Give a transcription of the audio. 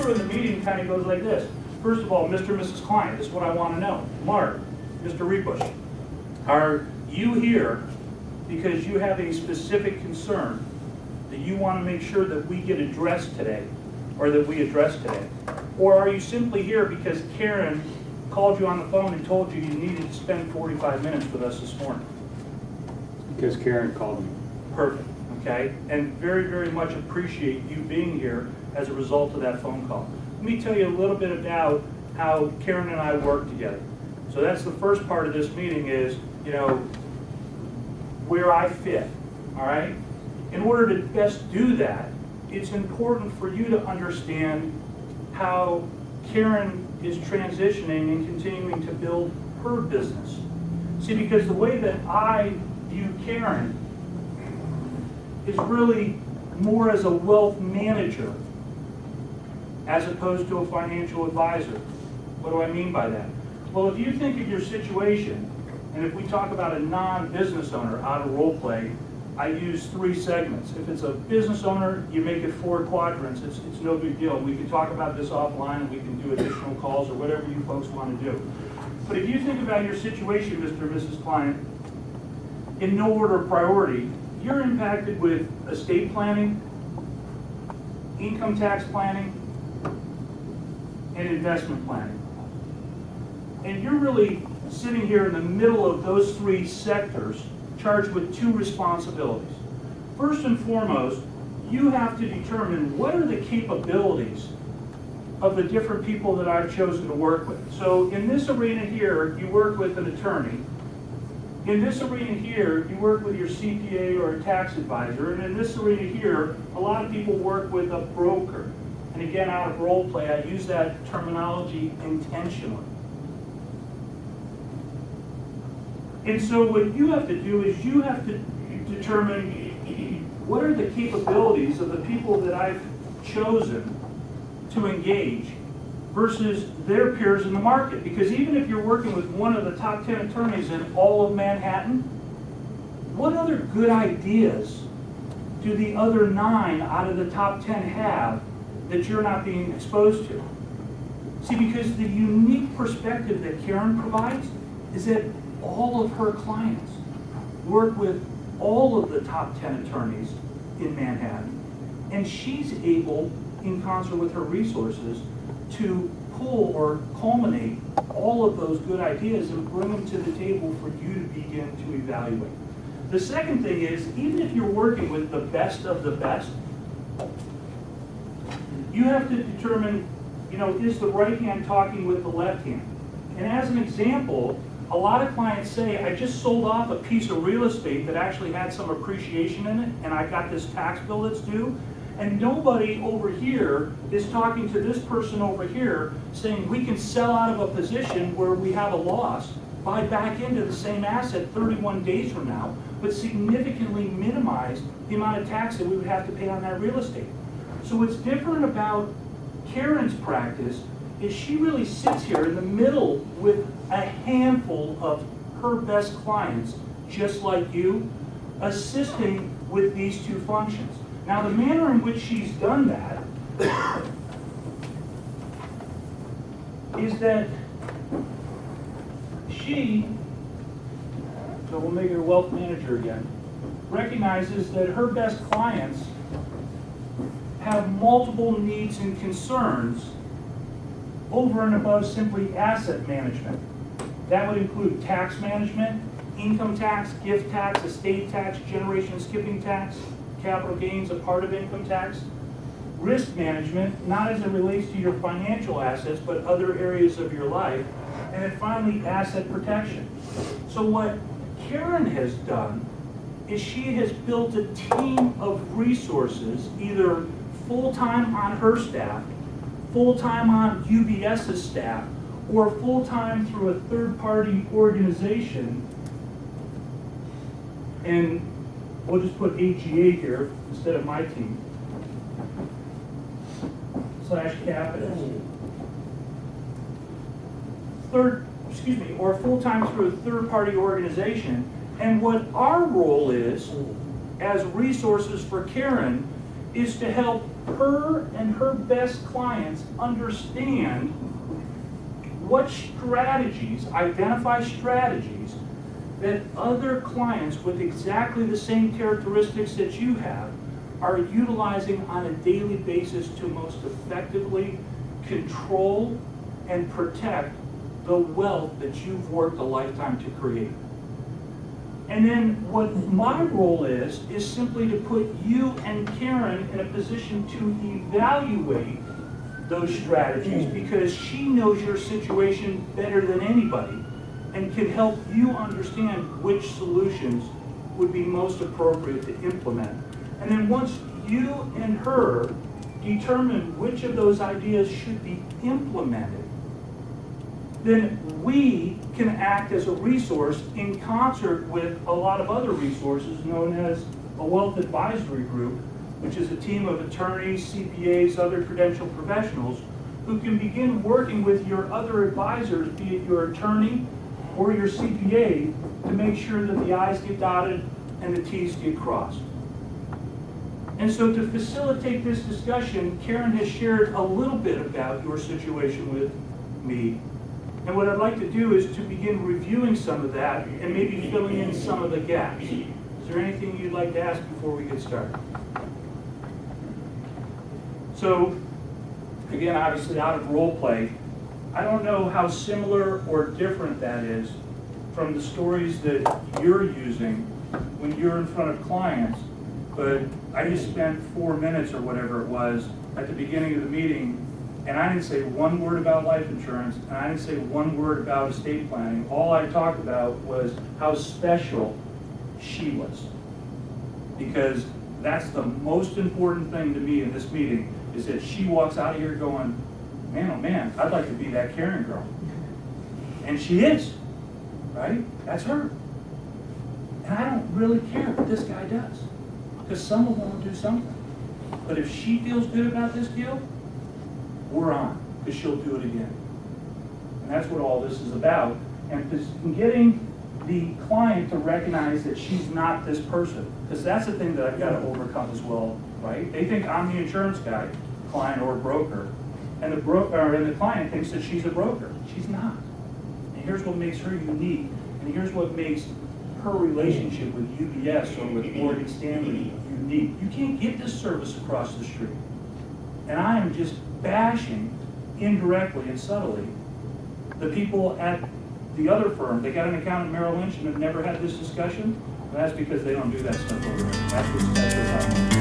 structure of the meeting kind of goes like this. First of all, Mr. and Mrs. Client, this is what I want to know. Mark, Mr. Rebush, are you here because you have a specific concern that you want to make sure that we get addressed today, or that we address today? Or are you simply here because Karen called you on the phone and told you you needed to spend 45 minutes with us this morning? Because Karen called me. Perfect, okay? And very, very much appreciate you being here as a result of that phone call. Let me tell you a little bit about how Karen and I work together. So that's the first part of this meeting is, where I fit, all right? In order to best do that, it's important for you to understand how Karen is transitioning and continuing to build her business. See, because the way that I view Karen is really more as a wealth manager as opposed to a financial advisor. What do I mean by that? Well, if you think of your situation, and if we talk about a non-business owner out of role play, I use 3 segments. If it's a business owner, you make it 4 quadrants. It's no big deal. We can talk about this offline and we can do additional calls or whatever you folks want to do. But if you think about your situation, Mr. and Mrs. Client, in no order of priority, you're impacted with estate planning, income tax planning, and investment planning. And you're really sitting here in the middle of those 3 sectors, charged with 2 responsibilities. First and foremost, you have to determine what are the capabilities of the different people that I've chosen to work with. So in this arena here, you work with an attorney. In this arena here, you work with your CPA or a tax advisor. And in this arena here, a lot of people work with a broker. And again, out of role play, I use that terminology intentionally. And so what you have to do is you have to determine what are the capabilities of the people that I've chosen to engage versus their peers in the market. Because even if you're working with one of the top 10 attorneys in all of Manhattan, what other good ideas do the other 9 out of the top 10 have that you're not being exposed to? See, because the unique perspective that Karen provides is that all of her clients work with all of the top 10 attorneys in Manhattan, and she's able, in concert with her resources, to pull or culminate all of those good ideas and bring them to the table for you to begin to evaluate. The second thing is, even if you're working with the best of the best, you have to determine, is the right hand talking with the left hand? And as an example, a lot of clients say, I just sold off a piece of real estate that actually had some appreciation in it, and I got this tax bill that's due, and nobody over here is talking to this person over here saying we can sell out of a position where we have a loss, buy back into the same asset 31 days from now, but significantly minimize the amount of tax that we would have to pay on that real estate. So what's different about Karen's practice is she really sits here in the middle with a handful of her best clients, just like you, assisting with these 2 functions. Now, the manner in which she's done that is that she, so we'll make her wealth manager again, recognizes that her best clients have multiple needs and concerns over and above simply asset management. That would include tax management, income tax, gift tax, estate tax, generation skipping tax, capital gains, a part of income tax, risk management, not as it relates to your financial assets, but other areas of your life, and then finally, asset protection. So what Karen has done is she has built a team of resources, either full-time on her staff, full-time on UBS's staff, or full-time through a third-party organization. And we'll just put AGA here instead of my team, /Capital. Or full-time through a third-party organization. And what our role is, as resources for Karen, is to help her and her best clients understand what strategies, identify strategies that other clients with exactly the same characteristics that you have are utilizing on a daily basis to most effectively control and protect the wealth that you've worked a lifetime to create. And then what my role is simply to put you and Karen in a position to evaluate those strategies, because she knows your situation better than anybody and can help you understand which solutions would be most appropriate to implement. And then once you and her determine which of those ideas should be implemented, then we can act as a resource in concert with a lot of other resources known as a wealth advisory group, which is a team of attorneys, CPAs, other credentialed professionals who can begin working with your other advisors, be it your attorney or your CPA, to make sure that the I's get dotted and the T's get crossed. And so to facilitate this discussion, Karen has shared a little bit about your situation with me. And what I'd like to do is to begin reviewing some of that and maybe filling in some of the gaps. Is there anything you'd like to ask before we get started? So, again, obviously out of role play, I don't know how similar or different that is from the stories that you're using when you're in front of clients, but I just spent 4 minutes or whatever it was at the beginning of the meeting, and I didn't say one word about life insurance, and I didn't say one word about estate planning. All I talked about was how special she was. Because that's the most important thing to me in this meeting, is that she walks out of here going, man, oh man, I'd like to be that Karen girl. And she is, right? That's her. And I don't really care what this guy does, because someone will do something. But if she feels good about this deal, we're on, because she'll do it again. And that's what all this is about. And getting the client to recognize that she's not this person, because that's the thing that I've got to overcome as well, right? They think I'm the insurance guy, client or broker, and the client thinks that she's a broker. She's not. And here's what makes her unique, and here's what makes her relationship with UBS or with Morgan Stanley unique. You can't get this service across the street. And I am just bashing indirectly and subtly the people at the other firm. They got an account at Merrill Lynch and have never had this discussion. Well, that's because they don't do that stuff over there. That's what's